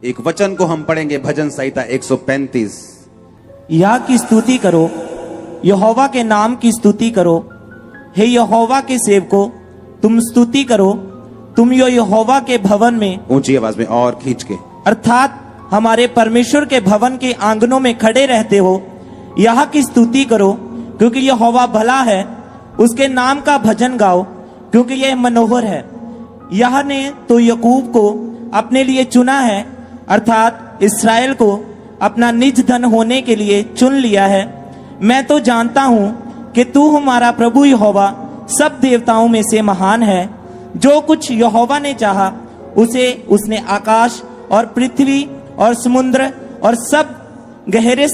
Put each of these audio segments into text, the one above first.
एक वचन को हम पढ़ेंगे, भजन संहिता 135। यह की स्तुति करो, यहोवा के नाम की स्तुति करो। हे यहोवा के सेवको, तुम स्तुति करो, तुम यो यहोवा के भवन में, ऊंची आवाज में और खींच के, अर्थात हमारे परमेश्वर के भवन के आंगनों में खड़े रहते हो। यह की स्तुति करो, क्योंकि यहोवा भला है। उसके नाम का भजन गाओ, क्योंकि यह मनोहर है। यह ने तो याकूब को अपने लिए चुना है, अर्थात इस्राएल को अपना निज धन होने के लिए चुन लिया है। मैं तो जानता हूं कि तू हमारा प्रभु यहोवा सब देवताओं में से महान है। जो कुछ यहोवा ने चाहा उसे उसने आकाश और पृथ्वी और समुद्र और सब गहरे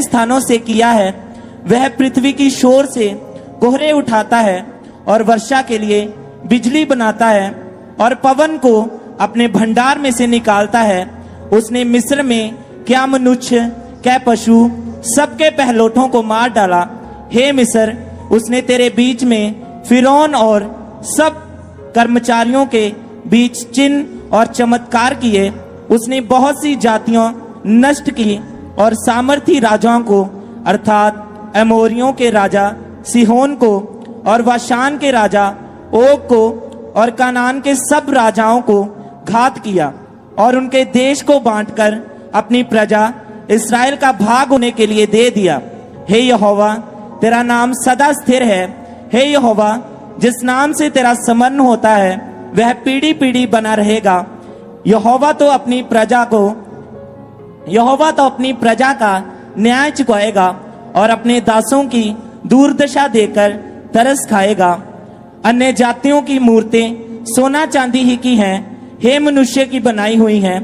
स्थानों से किया है। वह पृथ्वी की शोर से कोहरे उठाता है और वर्षा के लिए बिजली बनाता है और पवन को अपने भंडार में से निकालता है। उसने मिस्र में क्या मनुष्य क्या पशु सबके पहलोठों को मार डाला। हे मिस्र, उसने तेरे बीच में फिरौन और सब कर्मचारियों के बीच चिन्ह और चमत्कार किए। उसने बहुत सी जातियां नष्ट की और सामर्थी राजाओं को, अर्थात एमोरियों के राजा सिहोन को और वाशान के राजा ओग को और कनान के सब राजाओं को घात किया और उनके देश को बांटकर अपनी प्रजा इस्राएल का भाग होने के लिए दे दिया। हे यहोवा, तेरा नाम सदा स्थिर है। हे यहोवा, जिस नाम से तेरा स्मरण होता है वह पीढ़ी पीढ़ी बना रहेगा। यहोवा तो अपनी प्रजा का न्याय चुकाएगा और अपने दासों की दुर्दशा देकर तरस खाएगा। अन्य जातियों की मूर्तें सोना चांदी ही की हैं, हे मनुष्य की बनाई हुई हैं।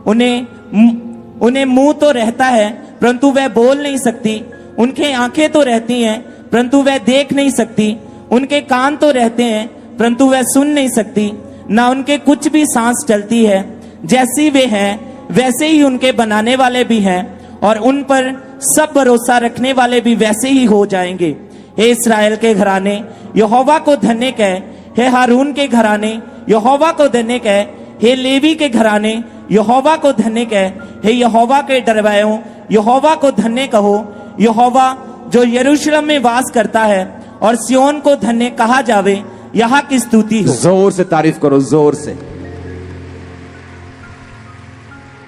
उन्हें मुंह तो रहता है परंतु वह बोल नहीं सकती। उनके आंखें तो रहती हैं परंतु वह देख नहीं सकती। उनके कान तो रहते हैं परंतु वह सुन नहीं सकती। ना उनके कुछ भी सांस चलती है। जैसी वे हैं वैसे ही उनके बनाने वाले भी हैं और उन पर सब भरोसा रखने वाले भी वैसे ही हो जाएंगे। हे इस्राएल के घराने, यहोवा को धन्य कह। हे हारून के घराने, यहोवा को धन्य कह। हे लेवी के घराने, यहोवा को धन्य कह। हे यहोवा के डरवायों, यहोवा को धन्य कहो। यहोवा जो यरूशलेम में वास करता है और सियोन को धन्य कहा जावे। यहाँ की स्तुति हो। जोर से तारीफ करो, जोर से।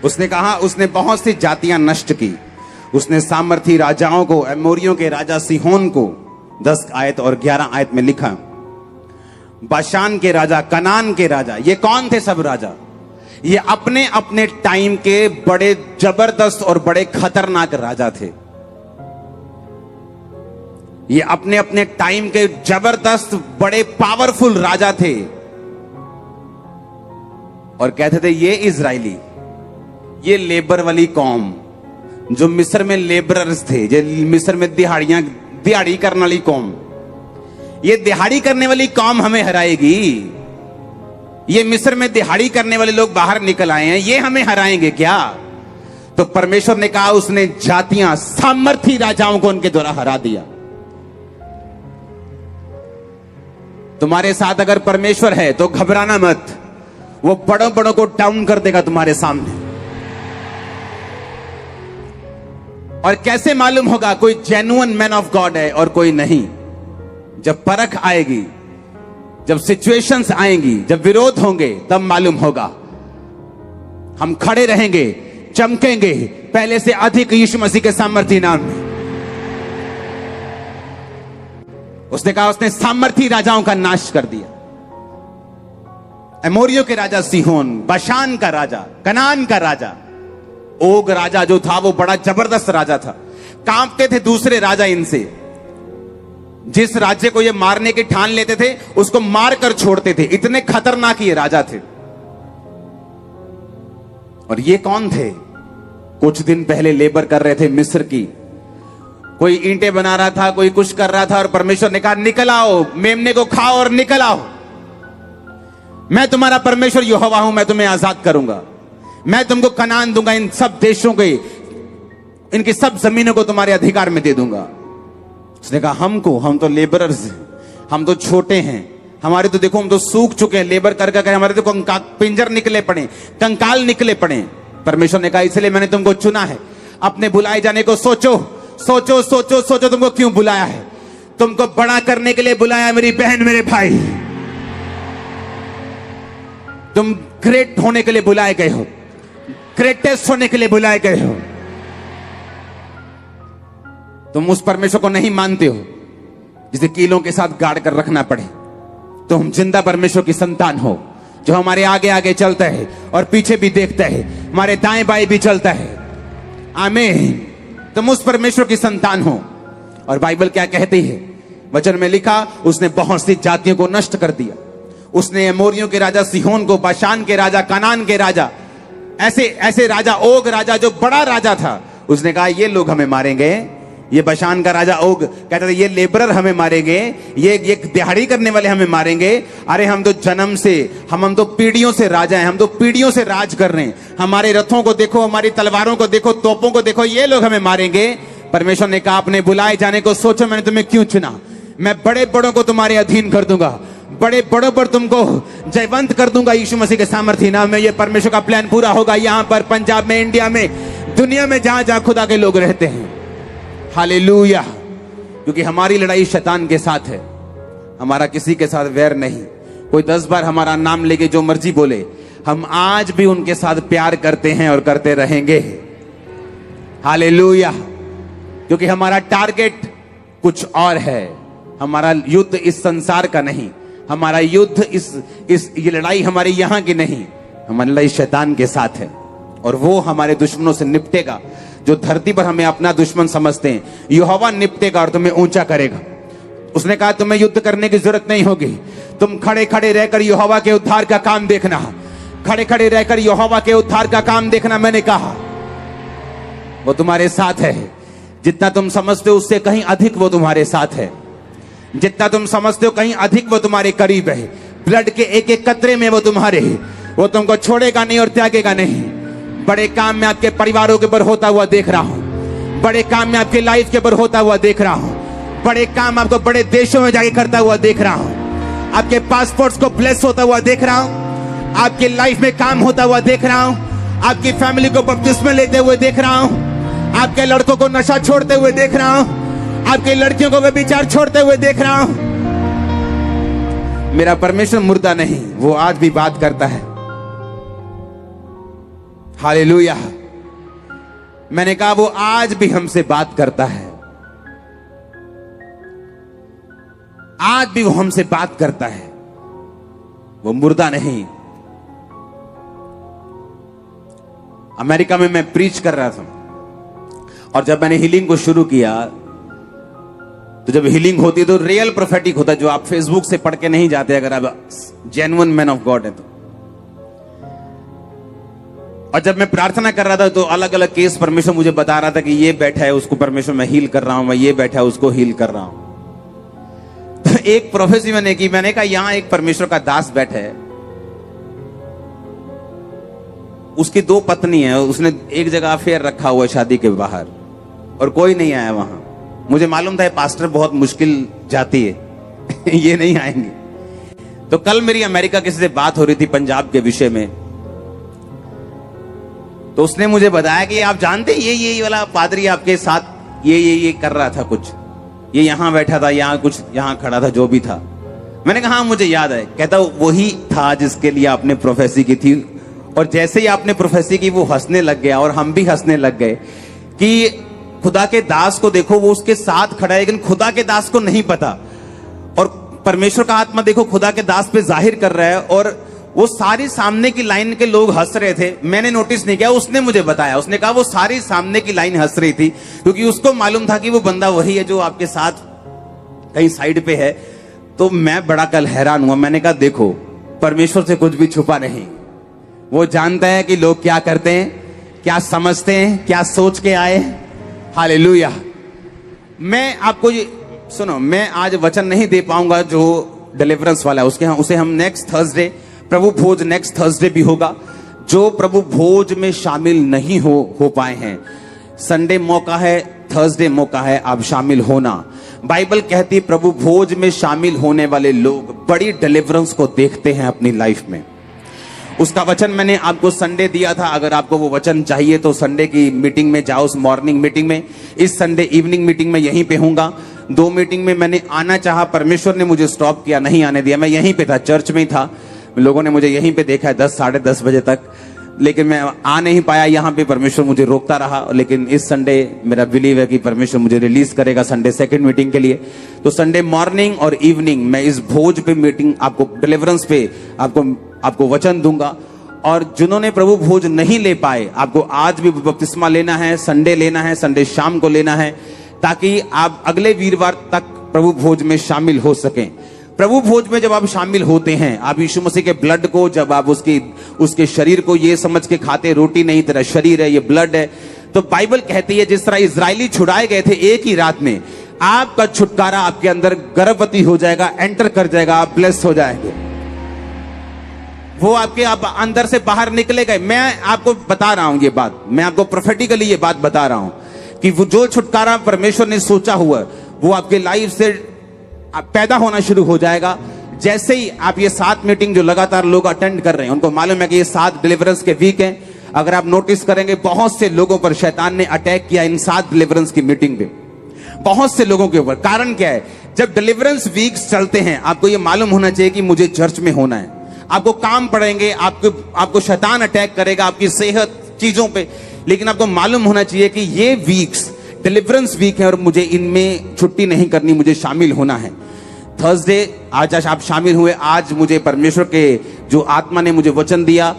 उसने कहा उसने बहुत सी जातियां नष्ट की। उसने सामर्थी राजाओं को, एमोरियों के राजा सिहोन को 10 आयत और 11 आयत में लिखा। बाशान के राजा, कनान के राजा, ये कौन थे सब राजा? ये अपने अपने टाइम के बड़े जबरदस्त और बड़े खतरनाक राजा थे। ये अपने अपने टाइम के जबरदस्त बड़े पावरफुल राजा थे और कहते थे ये इजरायली, ये लेबर वाली कौम जो मिस्र में लेबरर्स थे, जो मिस्र में दिहाड़ी करने वाली कौम, ये दिहाड़ी करने वाली कौम हमें हराएगी। ये मिस्र में दिहाड़ी करने वाले लोग बाहर निकल आए हैं, ये हमें हराएंगे क्या? तो परमेश्वर ने कहा उसने जातियां, सामर्थी राजाओं को उनके द्वारा हरा दिया। तुम्हारे साथ अगर परमेश्वर है तो घबराना मत, वो बड़ों बड़ों को डाउन कर देगा तुम्हारे सामने। और कैसे मालूम होगा कोई जेन्युइन मैन ऑफ गॉड है और कोई नहीं? जब परख आएगी, जब सिचुएशंस आएंगी, जब विरोध होंगे, तब मालूम होगा। हम खड़े रहेंगे, चमकेंगे पहले से अधिक यीशु मसीह के सामर्थी नाम में। उसने कहा उसने सामर्थी राजाओं का नाश कर दिया। एमोरियों के राजा सिहोन, बाशान का राजा, कनान का राजा, ओग राजा जो था वो बड़ा जबरदस्त राजा था। कांपते थे दूसरे राजा इनसे। जिस राज्य को ये मारने की ठान लेते थे उसको मार कर छोड़ते थे, इतने खतरनाक ये राजा थे। और ये कौन थे? कुछ दिन पहले लेबर कर रहे थे मिस्र की। कोई ईंटें बना रहा था, कोई कुछ कर रहा था और परमेश्वर ने कहा निकल आओ, मेमने को खाओ और निकल आओ। मैं तुम्हारा परमेश्वर यहोवा हूं, मैं तुम्हें आजाद करूंगा। मैं तुमको कनान दूंगा, इन सब देशों के, इनकी सब जमीनों को तुम्हारे अधिकार में दे दूंगा। उसने कहा हम तो लेबरर्स हैं, हम तो छोटे हैं, हमारे तो देखो हम तो सूख चुके हैं, लेबर कर कर हमारे तो पिंजर निकले पड़े, कंकाल निकले पड़े। परमेश्वर ने कहा इसलिए मैंने तुमको चुना है। अपने बुलाए जाने को सोचो, सोचो सोचो सोचो, तुमको क्यों बुलाया है? तुमको बड़ा करने के लिए बुलाया मेरी बहन, मेरे भाई। तुम ग्रेट होने के लिए बुलाए गए हो, ग्रेटेस्ट होने के लिए बुलाए गए हो। तुम उस परमेश्वर को नहीं मानते हो जिसे कीलों के साथ गाड़ कर रखना पड़े। तुम जिंदा परमेश्वर की संतान हो, जो हमारे आगे आगे चलता है और पीछे भी देखता है, हमारे दाएं बाएं भी चलता है। आमीन। तुम उस परमेश्वर की संतान हो। और बाइबल क्या कहती है? वचन में लिखा, उसने बहुत सी जातियों को नष्ट कर दिया। उसने एमोरियों के राजा सिहोन को, बाशान के राजा, कनान के राजा, ऐसे ऐसे राजा, ओग राजा जो बड़ा राजा था, उसने कहा ये लोग हमें मारेंगे। ये बाशान का राजा ओग कहता था ये लेबरर हमें मारेंगे, ये दिहाड़ी करने वाले हमें मारेंगे। अरे हम तो जन्म से, हम तो पीढ़ियों से राजा हैं, हम तो पीढ़ियों से राज कर रहे हैं। हमारे रथों को देखो, हमारी तलवारों को देखो, तोपों को देखो, ये लोग हमें मारेंगे। परमेश्वर ने कहा अपने बुलाए जाने को सोचो, मैंने तुम्हें क्यों चुना? मैं बड़े बड़ों को तुम्हारे अधीन कर दूंगा, बड़े बड़ों पर तुमको जयवंत कर दूंगा यीशु मसीह के सामर्थ्य नाम में। ये परमेश्वर का प्लान पूरा होगा यहां पर, पंजाब में, इंडिया में, दुनिया में, जहां जहां खुदा के लोग रहते हैं। हालेलुया। क्योंकि हमारी लड़ाई शैतान के साथ है, हमारा किसी के साथ वैर नहीं। कोई 10 बार हमारा नाम लेके जो मर्जी बोले, हम आज भी उनके साथ प्यार करते हैं और करते रहेंगे। हालेलुया। क्योंकि हमारा टारगेट कुछ और है। हमारा युद्ध इस संसार का नहीं, हमारा युद्ध ये लड़ाई हमारी यहां की नहीं, हमारी लड़ाई शैतान के साथ है। और वो हमारे दुश्मनों से निपटेगा। जो धरती पर हमें अपना दुश्मन समझते हैं, यहोवा निपटेगा और तुम्हें ऊंचा करेगा। उसने कहा तुम्हें युद्ध करने की जरूरत नहीं होगी, तुम खड़े खड़े रहकर यहोवा के उद्धार का काम देखना, खड़े खड़े रहकर यहोवा के उद्धार का काम देखना। मैंने कहा वो तुम्हारे साथ है। जितना तुम समझते हो उससे कहीं अधिक वो तुम्हारे साथ है। जितना तुम समझते हो कहीं अधिक वो तुम्हारे करीब है। ब्लड के एक एक कतरे में वो तुम्हारे है। वो तुमको छोड़ेगा नहीं और त्यागेगा नहीं। बड़े काम में आपके परिवारों के ऊपर होता हुआ देख रहा हूं, बड़े काम में आपके लाइफ के ऊपर होता हुआ देख रहा हूं, बड़े काम आपको बड़े देशों में जाके करता हुआ देख रहा हूं। आपके पासपोर्ट्स को ब्लेस होता हुआ देख रहा हूं, आपकी लाइफ में काम होता हुआ देख रहा हूं, आपकी फैमिली को बपतिस्मा लेते हुए देख रहा हूं, आपके लड़कों को नशा छोड़ते हुए देख रहा हूं, आपकी लड़कियों को व्यभिचार छोड़ते हुए देख रहा हूं। मेरा परमेश्वर मुर्दा नहीं, वो आज भी बात करता है। हालेलुया। मैंने कहा वो आज भी हमसे बात करता है, आज भी वो हमसे बात करता है। वो मुर्दा नहीं। अमेरिका में मैं प्रीच कर रहा था और जब मैंने हीलिंग को शुरू किया, तो जब हीलिंग होती है तो रियल प्रोफेटिक होता है, जो आप फेसबुक से पढ़ के नहीं जाते अगर आप जेन्युइन मैन ऑफ गॉड है तो। और जब मैं प्रार्थना कर रहा था तो अलग अलग केस परमेश्वर मुझे बता रहा था कि ये बैठा है उसको परमेश्वर मैं हील कर रहा हूं, मैं ये बैठा है उसको हील कर रहा हूं। तो एक प्रोफेसी मैंने की, मैंने कहा यहां एक परमेश्वर का दास बैठा है, उसकी 2 पत्नी है, उसने एक जगह अफेयर रखा हुआ है शादी के बाहर, और कोई नहीं आया वहां। मुझे मालूम था ये पास्टर बहुत मुश्किल जाती है ये नहीं आएंगे। तो कल मेरी अमेरिका किसी से बात हो रही थी पंजाब के विषय में, तो उसने मुझे बताया कि आप जानते ये वाला पादरी आपके साथ ये कर रहा था कुछ, ये यहां बैठा था, यहां कुछ यहां खड़ा था, जो भी था। मैंने कहा हाँ मुझे याद है। कहता वही था जिसके लिए आपने प्रोफेसी की थी। और जैसे ही आपने प्रोफेसी की वो हंसने लग गया और हम भी हंसने लग गए कि खुदा के दास को देखो वो उसके साथ खड़ा है, लेकिन खुदा के दास को नहीं पता। और परमेश्वर का आत्मा देखो खुदा के दास पे जाहिर कर रहा है, और वो सारी सामने की लाइन के लोग हंस रहे थे। मैंने नोटिस नहीं किया, उसने मुझे बताया। उसने कहा वो सारी सामने की लाइन हंस रही थी क्योंकि उसको मालूम था कि वो बंदा वही है जो आपके साथ कहीं साइड पे है। तो मैं बड़ा कल हैरान हुआ। मैंने कहा देखो परमेश्वर से कुछ भी छुपा नहीं, वो जानता है कि लोग क्या करते हैं, क्या समझते हैं, क्या सोच के आए। हालेलुया। मैं आपको ये सुनो, मैं आज वचन नहीं दे पाऊंगा जो डिलीवरेंस वाला है, उसे हम नेक्स्ट थर्सडे, प्रभु भोज नेक्स्ट थर्सडे भी होगा। जो प्रभु भोज में शामिल नहीं हो पाए हैं, संडे मौका है, थर्सडे मौका है, आप शामिल होना। बाइबल कहती है प्रभु भोज में शामिल होने वाले लोग बड़ी डिलीवरेंस को देखते हैं अपनी लाइफ में। उसका वचन मैंने आपको संडे दिया था। अगर आपको वो वचन चाहिए तो संडे की मीटिंग में जाओ, उस मॉर्निंग मीटिंग में। इस संडे इवनिंग मीटिंग में यहीं पे हूंगा। 2 मीटिंग में मैंने आना चाहा, परमेश्वर ने मुझे स्टॉप किया, नहीं आने दिया। मैं यहीं पे था, चर्च में ही था। लोगों ने मुझे यहीं पे देखा है 10 साढ़े 10 बजे तक, लेकिन मैं आ नहीं पाया यहाँ पे। परमेश्वर मुझे रोकता रहा। लेकिन इस संडे मेरा बिलीव है कि परमेश्वर मुझे रिलीज करेगा संडे सेकंड मीटिंग के लिए। तो संडे मॉर्निंग और इवनिंग मैं इस भोज पे मीटिंग, आपको डिलीवरेंस पे आपको वचन दूंगा। और जिन्होंने प्रभु भोज नहीं ले पाए, आपको आज भी बपतिस्मा लेना है, संडे लेना है, संडे शाम को लेना है, ताकि आप अगले वीरवार तक प्रभु भोज में शामिल हो सकें। प्रभु भोज में जब आप शामिल होते हैं, आप यीशु मसीह के ब्लड को, जब आप उसके शरीर को ये समझ के खाते, रोटी नहीं तेरा शरीर है, ये ब्लड है, तो बाइबल कहती है जिस तरह इजरायली छुड़ाए गए थे एक ही रात में, आपका छुटकारा आपके अंदर गर्भवती हो जाएगा, एंटर कर जाएगा, आप ब्लेस हो जाएंगे। वो आपके अंदर से बाहर निकले गए। मैं आपको बता रहा हूं ये बात, मैं आपको प्रोफेटिकली ये बात बता रहा हूं कि वो जो छुटकारा परमेश्वर ने सोचा हुआ वो आपके लाइफ से पैदा होना शुरू हो जाएगा। जैसे ही आप ये 7 मीटिंग जो लगातार लोग अटेंड कर रहे हैं, उनको मालूम है कि ये 7 डिलीवरेंस के वीक हैं। अगर आप नोटिस करेंगे, बहुत से लोगों पर शैतान ने अटैक किया इन 7 डिलीवरेंस की मीटिंग में, बहुत से लोगों के ऊपर। कारण क्या है? जब डिलीवरेंस वीक्स चलते हैं, आपको ये मालूम होना चाहिए कि मुझे चर्च में होना है। आपको काम पड़ेंगे, आपको शैतान अटैक करेगा आपकी सेहत, चीजों पे, लेकिन आपको मालूम होना चाहिए कि ये वीक्स डिलीवरेंस वीक है और मुझे इनमें छुट्टी नहीं करनी, मुझे शामिल होना है। थर्सडे आज आप शामिल हुए, आज मुझे परमेश्वर के जो आत्मा ने मुझे वचन दिया,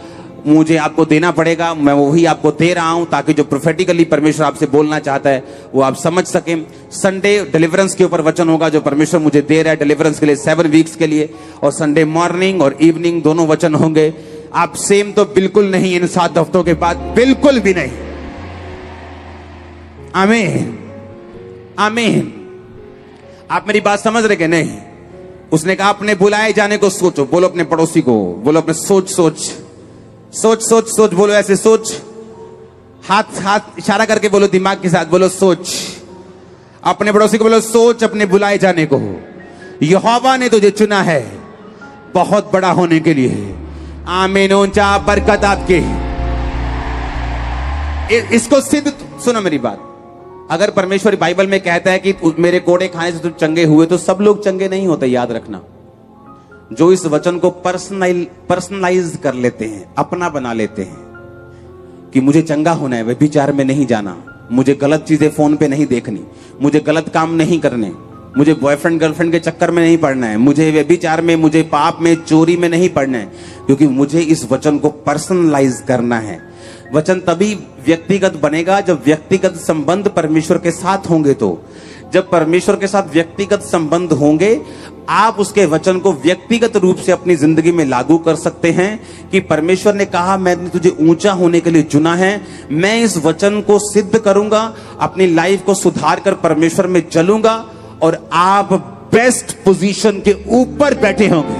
मुझे आपको देना पड़ेगा। मैं वही आपको दे रहा हूं ताकि जो प्रोफेटिकली परमेश्वर आपसे बोलना चाहता है वो आप समझ सकें। संडे डिलीवरेंस के ऊपर वचन होगा जो परमेश्वर मुझे दे रहा है डिलीवरेंस के लिए 7 वीक्स के लिए, और संडे मॉर्निंग और इवनिंग दोनों वचन होंगे। आप सेम तो बिल्कुल नहीं, इन 7 हफ्तों के बाद बिल्कुल भी नहीं। आमीन, आमीन। आप मेरी बात समझ रहे कि नहीं? उसने कहा अपने बुलाए जाने को सोचो। बोलो अपने पड़ोसी को, बोलो अपने सोच सोच सोच सोच सोच, बोलो ऐसे सोच। हाथ इशारा करके बोलो, दिमाग के साथ बोलो सोच। अपने पड़ोसी को बोलो सोच अपने बुलाए जाने को। यहोवा ने तुझे चुना है बहुत बड़ा होने के लिए। आमीन। ऊंचा बरकत आपके। इसको सिद्ध, सुनो मेरी बात। अगर परमेश्वर बाइबल में कहता है कि मेरे कोड़े खाने से तुम चंगे हुए, तो सब लोग चंगे नहीं होते, याद रखना। जो इस वचन को पर्सनलाइज कर लेते हैं, अपना बना लेते हैं कि मुझे चंगा होना है, व्यभिचार में नहीं जाना, मुझे गलत चीजें फोन पे नहीं देखनी, मुझे गलत काम नहीं करने, मुझे बॉयफ्रेंड गर्लफ्रेंड के चक्कर में नहीं पड़ना है, मुझे व्यभिचार में, मुझे पाप में, चोरी में नहीं पड़ना है, क्योंकि मुझे इस वचन को पर्सनलाइज करना है। वचन तभी व्यक्तिगत बनेगा जब व्यक्तिगत संबंध परमेश्वर के साथ होंगे। तो जब परमेश्वर के साथ व्यक्तिगत संबंध होंगे, आप उसके वचन को व्यक्तिगत रूप से अपनी जिंदगी में लागू कर सकते हैं कि परमेश्वर ने कहा मैंने तुझे ऊंचा होने के लिए चुना है, मैं इस वचन को सिद्ध करूंगा, अपनी लाइफ को सुधार कर परमेश्वर में चलूंगा और आप बेस्ट पोजीशन के ऊपर बैठे होंगे।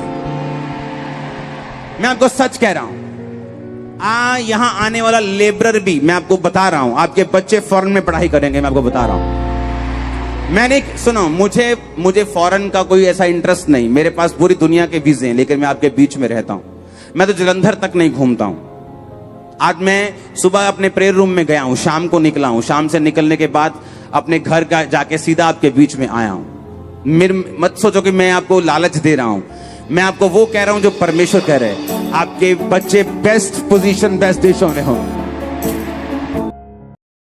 मैं आपको सच कह रहा हूं। यहां आने वाला लेबरर भी, मैं आपको बता रहा हूं, आपके बच्चे फॉरेन में पढ़ाई करेंगे, मैं आपको बता रहा हूं। मैंने, सुनो, मुझे फॉरेन का कोई ऐसा इंटरेस्ट नहीं, मेरे पास पूरी दुनिया के वीजे हैं, लेकिन मैं आपके बीच में रहता हूं। मैं तो जलंधर तक नहीं घूमता हूं। आज मैं सुबह अपने प्रेयर रूम में गया हूं, शाम को निकला हूं, शाम से निकलने के बाद अपने घर का जाके सीधा आपके बीच में आया हूं। मत सोचो कि मैं आपको लालच दे रहा हूं, मैं आपको वो कह रहा हूं जो परमेश्वर कह रहे हैं। आपके बच्चे बेस्ट पोजीशन, बेस्ट देशों में हों।